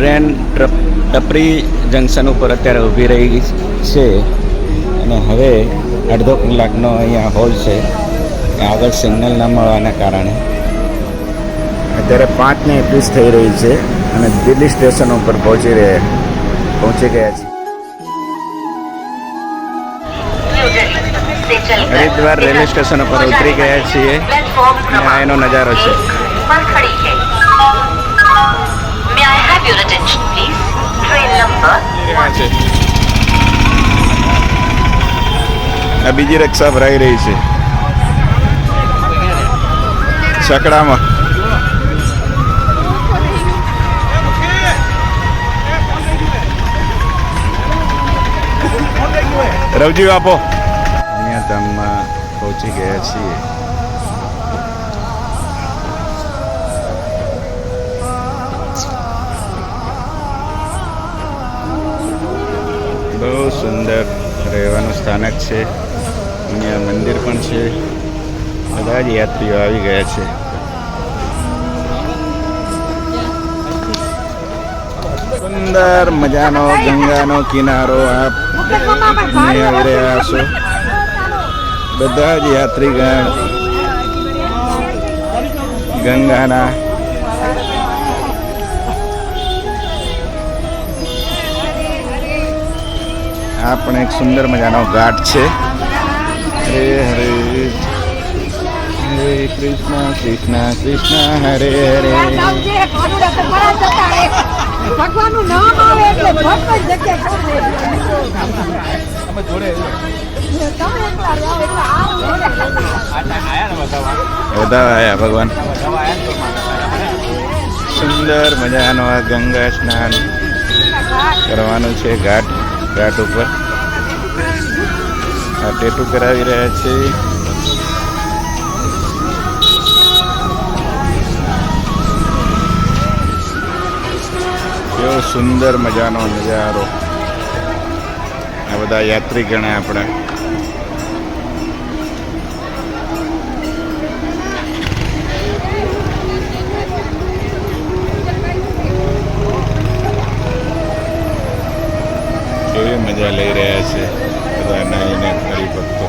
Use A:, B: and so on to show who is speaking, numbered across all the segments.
A: Train ટપરી junction ઉપર અત્યારે ઊભી રહી છે અને હવે અડધો કલાકનો અહીંયા હોલ છે. આગળ સિગ્નલ ન મળવાના કારણે અત્યારે 5:21 થઈ રહી છે અને દિલ્હી સ્ટેશન ઉપર પહોંચી ગયા છે. હરિદ્વાર રેલવે સ્ટેશન ઉપર ઉતરી ગયા છીએ. આ એનો નજારો છે. આ બીજી રિક્ષા ભરાઈ રહી છે છકડામાં. રવજી આપો. અહીંયા ધામમાં પહોંચી ગયા છીએ. બહુ સુંદર રહેવાનું સ્થાનક છે. અહીંયા મંદિર પણ છે. બધા જ યાત્રીઓ આવી ગયા છે. સુંદર મજાનો ગંગાનો કિનારો આપ આવી રહ્યા છો. બધા જ યાત્રીગણ ગંગાના આ પણ એક સુંદર મજાનો ઘાટ છે. હરે હરે હરે કૃષ્ણ કૃષ્ણ કૃષ્ણ હરે હરે.
B: ભગવાનનું નામ આવે એટલે ભગવાન જગ્યા
A: બધા આયા ભગવાન. સુંદર મજાનો આ ગંગા સ્નાન કરવાનું છે. ઘાટ ઉપર આ ટેટુ કરાવી રહ્યા છે. કેવો સુંદર મજાનો નજારો. આ બધા યાત્રીગણ આપણે કેવી મજા લઈ રહ્યા છે બધા નાઈને હરિભક્તો.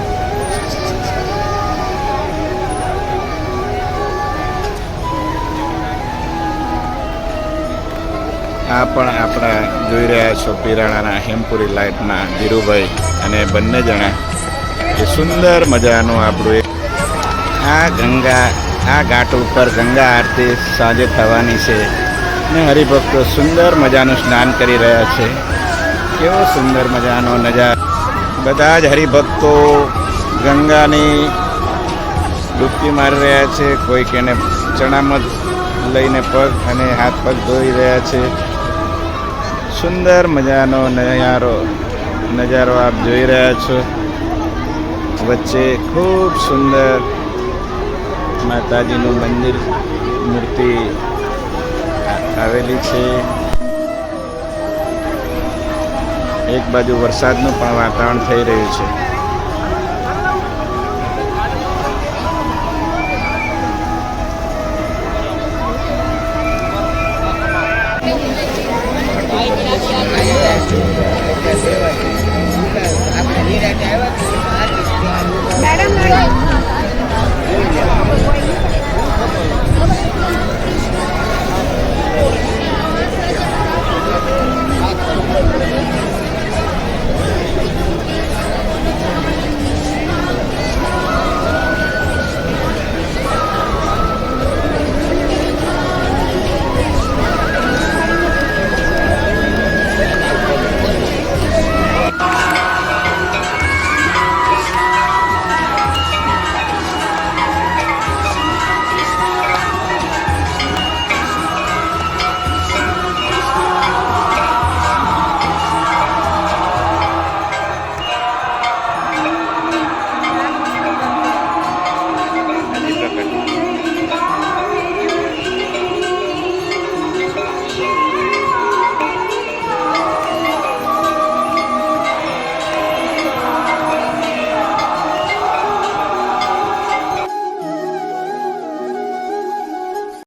A: આ પણ આપણા જોઈ રહ્યા છો પિરાણાના હેમપુરી લાઇટના ધીરુભાઈ અને બંને જણા એ સુંદર મજાનું આપણું આ ઘાટ ઉપર ગંગા આરતી સાંજે થવાની છે ને હરિભક્તો સુંદર મજાનું સ્નાન કરી રહ્યા છે. કેવો સુંદર મજાનો નજારો. બધા જ હરિભક્તો ગંગાની ડૂબકી મારી રહ્યા છે. કોઈક એને ચણામાં લઈને પગ અને હાથ પગ ધોઈ રહ્યા છે. સુંદર મજાનો નજારો આપ જોઈ રહ્યા છો. વચ્ચે ખૂબ સુંદર માતાજીનું મંદિર મૂર્તિ આવેલી છે. એક બાજુ વરસાદનું પણ વાતાવરણ થઈ રહ્યું છે.